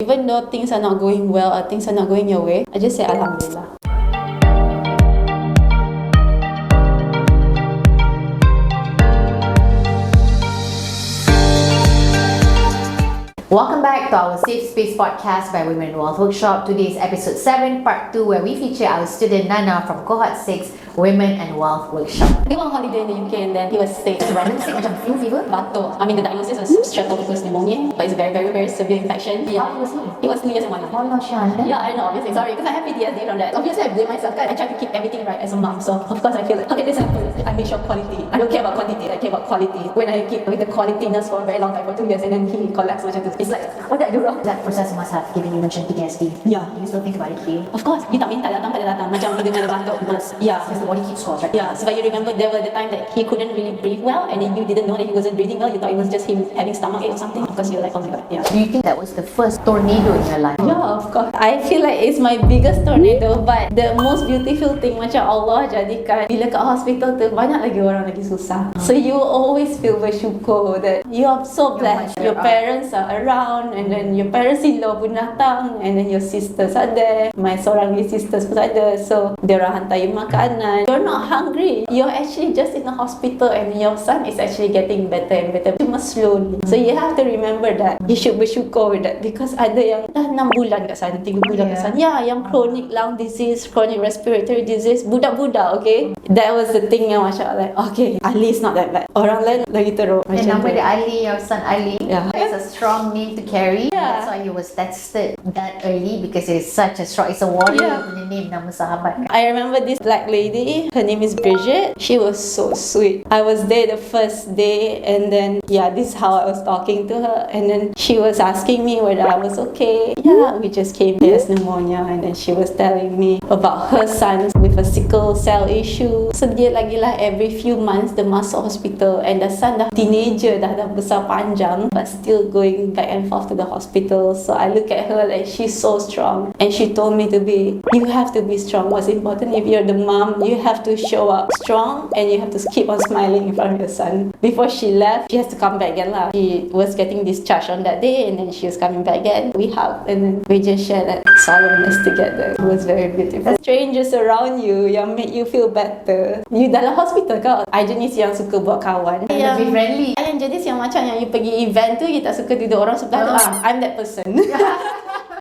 even though things are not going well or things are not going your way, I just say Alhamdulillah. Welcome back to our Safe Space podcast by Women in Wealth Workshop. Today is episode 7, part 2, where we feature our student Nana from cohort 6, Women and Wealth Workshop. We were on holiday in the UK and then he was sick. Random sick, macam flu fever? Batuk. I mean, the diagnosis was streptococcus pneumonia, but it's a very, very, very severe infection. Yeah. How was he? He was 3 years and 1 year. Oh, no, Shan. Yeah, I know, obviously. Sorry, because I have PTSD from that. Obviously, I blame myself. I try to keep everything right as a mom. So, of course, I feel like, okay, this happens. I make sure quality. I don't care about quantity, I care about quality. When I keep with the qualityness for a very long time, for 2 years, and then he collapsed, macam tu. It's like, what did I do wrong? That process must have given you mentioned PTSD. Yeah. Do you still think about it today? Of course, you tak minta datang, tak ada datang. Macam dia ada batuk. Yeah. Because the body keeps score, right? Yeah, so you remember there were the time that he couldn't really breathe well, and then you didn't know that he wasn't breathing well. You thought it was just him having stomach ache or something. Because you're like, oh my god, yeah. Do you think that was the first tornado in your life? Yeah, of course. I feel like it's my biggest tornado, but the most beautiful thing macam Allah jadikan bila kat hospital tu banyak lagi orang lagi susah. So you always feel bersyukur that you are so blessed. Your parents are around, and then your parents-in-law pun datang, and then your sisters are there. My seorang ni sisters pun ada. So dia orang hantar you makanan. You're not hungry. You're actually just in the hospital, and your son is actually getting better and better. Cuma slowly. So you have to remember that. You should bersyukur with that, because ada yang dah 6 bulan kat sana, 3 bulan kat sana. Yeah, yang chronic lung disease, chronic respiratory disease, budak-budak, okay? That was the thing yang macam like, okay, Ali is not that bad. Orang lain lagi teruk. And nama dia Ali, your son Ali. Yeah. It's a strong name to carry. Yeah. That's why he was tested that early, because it is such a strong, it's a warrior Yeah. punya name, nama sahabat. I remember this black lady, her name is Bridget. She was so sweet. I was there the first day, and then yeah, this is how I was talking to her, and then she was asking me whether I was okay. Yeah, we just came here as pneumonia, and then she was telling me about her son with a sickle cell issue. Sedih lagi lah, every few months dia masuk hospital, and the son dah teenager, dah besar panjang, but still going back and forth to the hospital. So I look at her like she's so strong, and she told me to be, you have to be strong. What's important, if you're the mom, you have to show up strong, and you have to keep on smiling in front of your son. Before she left, she has to come back again lah. She was getting discharged on that day, and then she was coming back again. We hugged, and then we just shared that solemnness together. It was very beautiful. Strangers around you yang make you feel better. You dalam hospital kau, I jenis yang suka buat kawan. Lebih friendly. I yang jenis yang macam yang you pergi event tu, you tak suka duduk orang sebelah tu. I'm that person.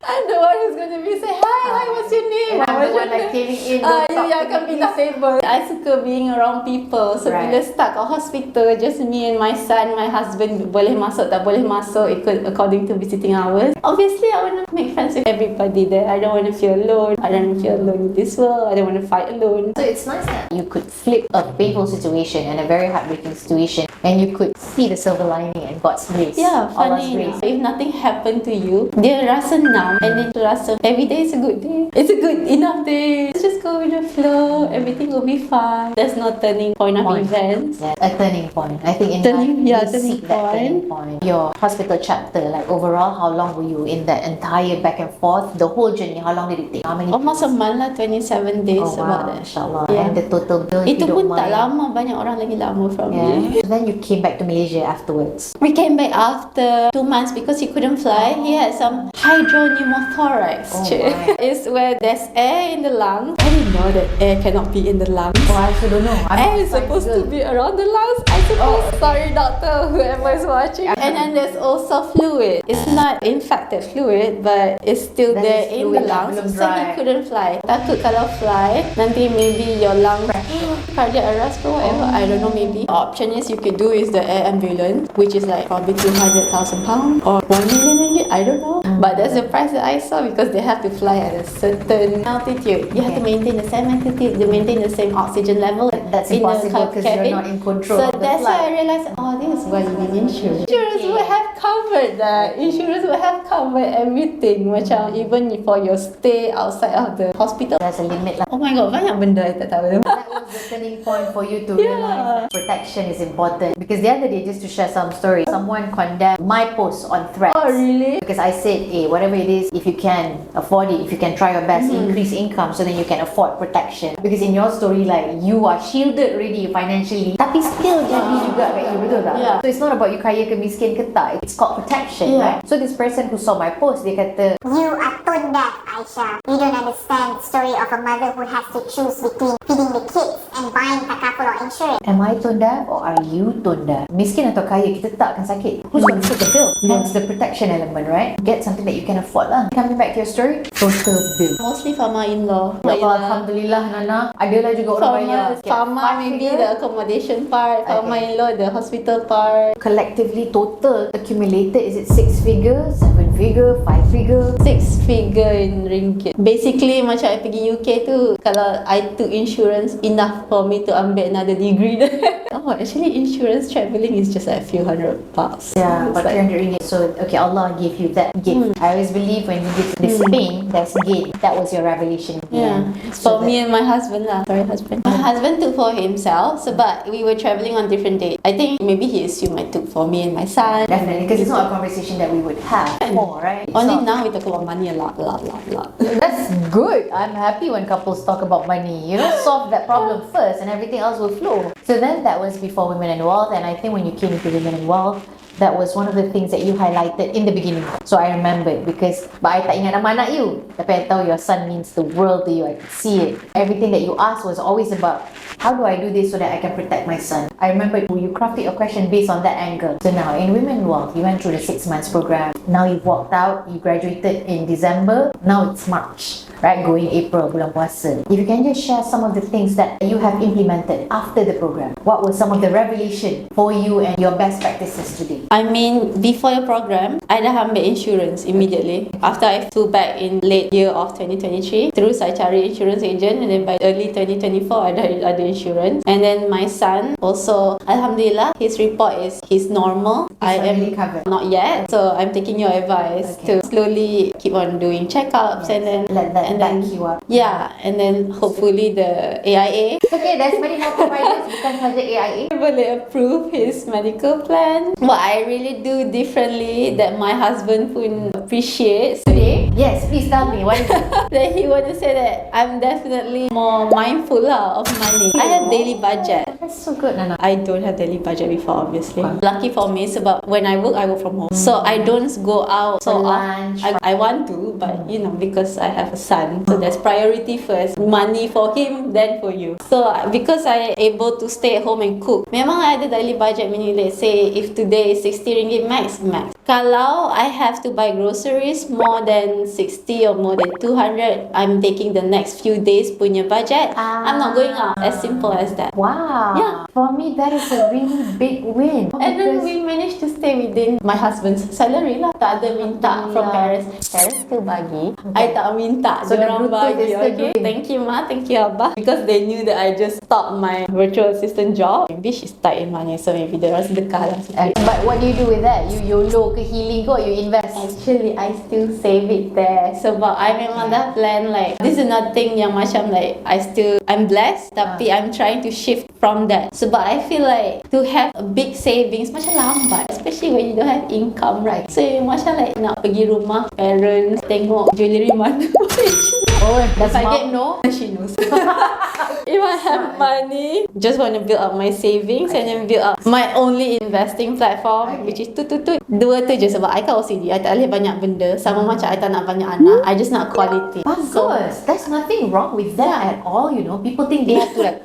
I'm the one who's going to be say, hi, what's your name? And I'm the one like caving in. You yang akan be stable. I suka being around people. So bila start kat hospital, just me and my son, my husband boleh masuk, tak boleh masuk, ikut according to visiting hours. Obviously, I want to make friends with everybody there. I don't want to feel alone. I don't want to feel alone in this world. I don't want to fight alone. So it's nice that you could flip a painful situation and a very heartbreaking situation, and you could see the silver lining and God's grace. Yeah, Allah's funny. grace. If nothing happened to you, dia rasa numb, and then rasa every day is a good day. It's a good enough day. Just go with the flow. Everything will be fine. There's no turning point of events. Yeah, a turning point. I think in Turning- life, yeah, you turning seek that turning point. Your hospital chapter, like overall, how long were you in that entire back and forth? The whole journey, how long did it take? How many? Almost a month lah, 27 days Oh about wow, that. inshallah. Yeah. And the total bill, if Itu you pun don't tak mind. lama. Banyak orang lagi lama from me. Yeah. Then you came back to Malaysia afterwards. We came back after 2 months because he couldn't fly. He had some hydropneumothorax. Oh, Cik. right. It's where there's air in the lungs. I didn't know that air cannot be in the lungs. Oh, I also don't know. Air is supposed to be around the lungs. I suppose. Sorry, doctor, whoever is watching. And then there's also fluid. It's not infected fluid, but it's still That there is in the fluid lah, lungs. belum So he dry. couldn't fly. Takut kalau fly, nanti maybe your lung cardiac arrest or whatever. I don't know, maybe. Option is you could do is the air ambulance, which is like probably 200,000 pounds or 1 million ringgit. I don't know. But that's the price that I saw, because they have to fly at a certain altitude. You have to maintain the same altitude, to maintain the same oxygen level. That's in the impossible because you're cabin. not in control So of the that's flight. why I realized, oh, this is why you need insurance. Insurance will have covered that. Insurance will have covered everything. Macam even for your stay outside of the hospital. There's a limit lah. Oh my god, banyak benda I tak tahu. That was was the turning point for you to realize that protection is important? Because the other day, just to share some story, someone condemned my post on Threads. Oh, really? Because I said, hey, whatever it is, if you can afford it, if you can try your best, increase income so then you can afford protection. Because in your story, like, you are shielded already financially, tapi still jadi juga kat you, betul tak? Yeah. So it's not about you kaya ke miskin ke tak, it's called protection, right? So this person who saw my post, dia kata, You are tone deaf, Aisha. You don't understand the story of a mother who has to choose between feeding the kids and buying Takaful or insurance. am I tone deaf or are you tone deaf? Miskin atau kaya, kita tak akan sakit. Who's going to foot the bill? That's the protection element, right? Get something that you can afford lah. Coming back to your story, total bill. Mostly Fama-in-law. Ya Allah, Alhamdulillah Nana. Adalah juga orang bayar. Fama maybe the accommodation part, Fama-in-law the hospital part. Collectively total accumulated, is it 6 figure, 7 figure, 5 figure? 6 figure in ringgit. Basically macam I pergi UK tu, kalau I took insurance enough for me to ambil another degree there. Oh, actually insurance travelling is just like a few $100. Yeah, It's about 300 ringgit. So, okay, Allah gave you that gift. I always believe when you give this pain, that's gain. That was your revelation. Yeah. So For me and my husband lah. Sorry, husband. My husband took for himself, so but we were travelling on different dates. I think maybe he assumed I took for me and my son. definitely, because it's not a conversation that we would have more, right? It's Only not- now we talk about money a lot. That's good. I'm happy when couples talk about money. You know, solve that problem first and everything else will flow. So then that was before Women and Wealth, and I think when you came into Women and Wealth, that was one of the things that you highlighted in the beginning. So I remembered because but I tak ingat nama anak you, tapi I tahu your son means the world to you. I could see it. Everything that you asked was always about how do I do this so that I can protect my son. I remember you crafted your question based on that angle. So now in Women and Wealth, you went through the 6 months program. Now you've walked out, you graduated in December. Now it's March, right? Going April, bulan puasa. If you can just share some of the things that you have implemented after the program. What were some of the revelation for you and your best practices today? I mean, before the program, I dah ambil insurance immediately. After I flew back in late year of 2023, terus I cari insurance agent, and then by early 2024, I ada insurance. And then my son also, Alhamdulillah, his report is he's normal. I am already covered. not yet, so I'm taking your advice to slowly keep on doing checkups and then Let that back you up. yeah, and then hopefully the AIA Okay, there's many more providers bukan saja AIA. boleh approve his medical plan. What I really do differently that my husband pun appreciates Today? Yes, please tell me. What is it? that he want to say that I'm definitely more mindful lah of money. I have daily budget. That's so good, Nana. I don't have daily budget before, obviously. Lucky for me sebab when I work from home. So I don't go out so For lunch. I want to, but you know, because I have a son, so there's priority first. Money for him, then for you. So because I able to stay at home and cook, memang I ada daily budget, meaning let's say if today is 60 ringgit max. Kalau I have to buy groceries more than 60 or more than 200, I'm taking the next few days punya budget. I'm not going out. As simple as that. Wow. Yeah. For me, that is a really big win. And then we managed to stay within my husband's salary lah. Tak ada minta from parents. Parents still bagi. I tak minta. So the Diorang brutal bagi. is still Okay. doing. Thank you ma. Thank you abah. Because they knew that I just stopped my virtual assistant job. Maybe she's tight in money, so maybe diorang sedekah lah sikit. But what do you do with that? You YOLO ke healing ke or you invest? Actually, I still save it there. Sebab I memang dah plan like this is another thing yang macam like I'm blessed, tapi I'm trying to shift from that. Sebab I feel like to have a big savings macam lambat, especially when you don't have income, right? So macam like nak pergi rumah parents, tengok jewellery mana. Oh, If I get no, she knows. If I have money, just want to build up my savings and then build up my only investing platform, which is dua tu je. Sebab I kan OCD, I tak boleh banyak benda. Sama macam I tak nak banyak anak, I just nak quality. Bagus. There's nothing wrong with that at all, you know. People think they have to like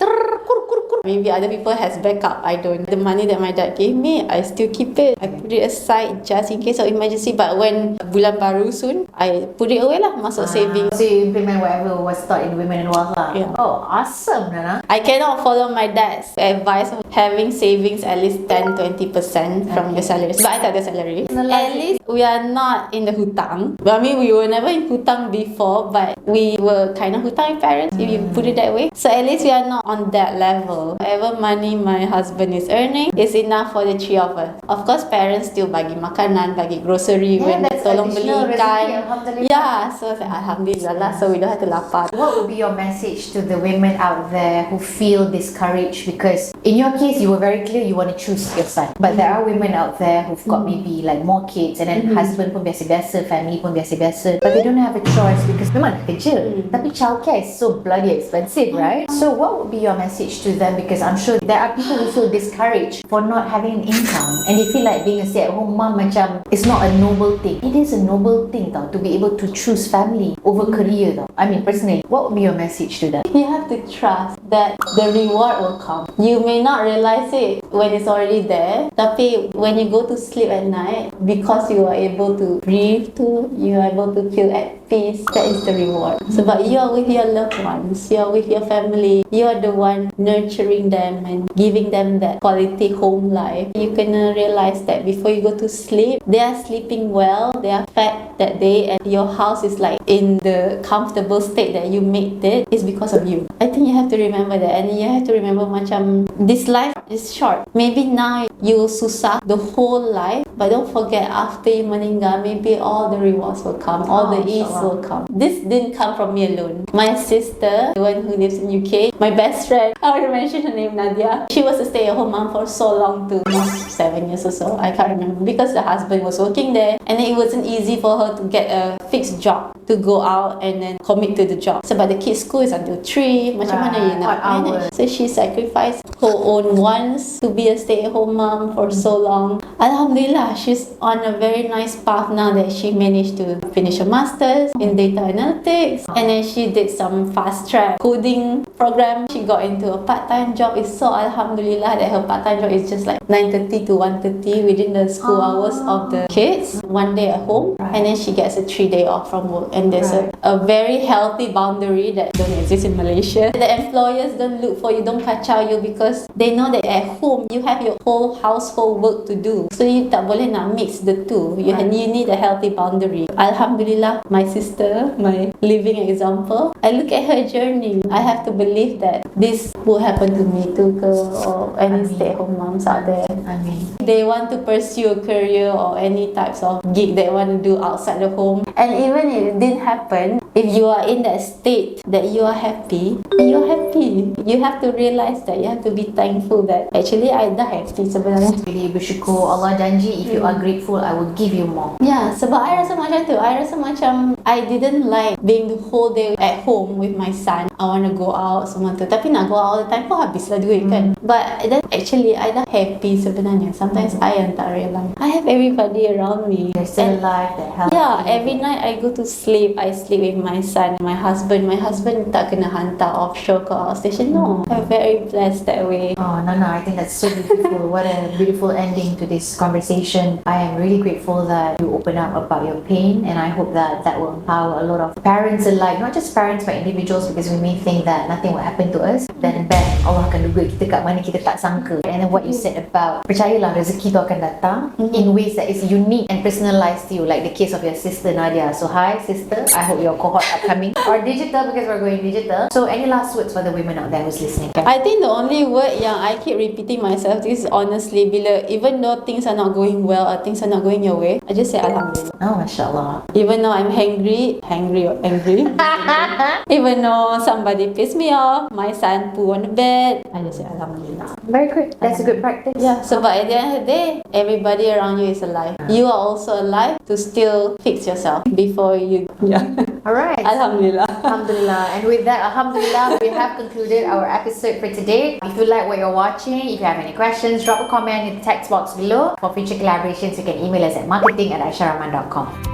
Maybe other people has backup, I don't. The money that my dad gave me, I still keep it. I put it aside just in case of emergency. But when bulan baru soon, I put it away lah, masuk savings. So you implement whatever was taught in Women and Wealth lah. Yeah. Oh, awesome, Nana. I cannot follow my dad's advice of having savings at least 10-20% from your salary. But I tak ada salary. At least we are not in the hutang. I mean, we were never in hutang before, but we were kind of hutang with parents, if you put it that way. So at least we are not on that level. Whatever money my husband is earning is enough for the three of us. Of course, parents still bagi makanan, bagi grocery Yeah, when that's tolong additional belikan. rezeki, alhamdulillah. Yeah, so I was like, alhamdulillah lah, so we don't have to lapar. What would be your message to the women out there who feel discouraged? Because in your case, you were very clear you want to choose your son. But there are women out there who've got maybe like more kids and then husband pun biasa-biasa, family pun biasa-biasa. But they don't have a choice because memang nak kerja. Tapi childcare is so bloody expensive, right? So what would be your message to them? Because I'm sure there are people who feel discouraged for not having an income. And they feel like being a stay-at-home mom macam it's not a noble thing. It is a noble thing tau, to be able to choose family over career tau. I mean personally, what would be your message to them? You have to trust that the reward will come. You may not realize it when it's already there, tapi when you go to sleep at night, because you are able to breathe too, you are able to feel at peace, that is the reward. Sebab you are with your loved ones, you are with your family, you are the one nurturing them and giving them that quality home life. You can realize that before you go to sleep, they are sleeping well, they are fed that day, and your house is like in the comfortable state that you made it, is because of you. I think you have to remember that, and you have to remember macam this life is short. Maybe now you susah the whole life, but don't forget after you meninggal, maybe all the rewards will come, all the ease will come. This didn't come from me alone. My sister, the one who lives in UK, my best friend, I already mentioned her name, Nadia. She was a stay-at-home mom for so long too, 7 years or so, I can't remember, because the husband was working there, and then it wasn't easy for her to get a fixed job to go out and then commit to the job. Sebab the kids' school is until 3, macam mana you nak manage? So she sacrificed her own wants to be a stay-at-home mom for so long. Alhamdulillah, she's on a very nice path now that she managed to finish her master's in data analytics, and then she did some fast-track coding program. She got into a part-time job. It's so alhamdulillah that her part-time job is just like 9:30 to 1:30 within the school hours of the kids, 1 day at home, and then she gets a 3-day off from work. And there's a very healthy boundary that don't exist in Malaysia. The employers don't look for you, don't kacau you, because they know that at home you have your whole household work to do. So you tak boleh nak mix the two. You need a healthy boundary. Alhamdulillah, my sister, my living example, I look at her journey. I have to believe that this will happen to me too, or any stay-at-home moms out there. They want to pursue a career or any types of gig they want to do outside the home, and even if it didn't happen, if you are in that state that you are happy, you're happy. You have to realize that, you have to be thankful that actually I dah happy sebenarnya. Really bersyukur. Allah janji, if you are grateful, I will give you more. Yeah, sebab I rasa macam tu. I rasa macam I didn't like being the whole day at home with my son. I want to go out semua tu, tapi nak go out all the time pun habislah duit kan. But then actually I dah happy sebenarnya. Sometimes I yang tak realize I have everybody around me. They're still alive, they're healthy. Yeah, every night I go to sleep, I sleep with my son, my husband. My husband tak kena hantar offshore ke outstation. No, I'm very blessed that way. Oh, Nana, I think that's so beautiful. What a beautiful ending to this conversation. I am really grateful that you open up about your pain, and I hope that that will empower a lot of parents alike, not just parents but individuals, because we may think that nothing will happen to us, then bang, Allah akan duga kita kat mana kita tak sangka. And then what you said about, percayalah rezeki tu akan datang in ways that is unique and personalized to you, like the case of your sister Nadia. So hi sister, I hope your cohort upcoming or digital, because we're going digital. So any last words for the women out there who's listening? I think the only word yang I keep repeating myself is honestly, bila even though things are not going well or things are not going your way, I just say Alhamdulillah. Oh, mashallah. Even though I'm angry or angry, even though somebody pissed me off, my son poo on the bed, I just say Alhamdulillah. Very good. That's a good practice. Yeah, so but at the end of the day, everybody around you is alive. You are also alive to still fix yourself before you. Yeah. Alright. Alhamdulillah. Alhamdulillah. And with that, Alhamdulillah, we have concluded our episode for today. If you like what you're watching, if you have any questions, drop a comment in the text box below. For future collaborations, you can email us at marketing@aisharaman.com.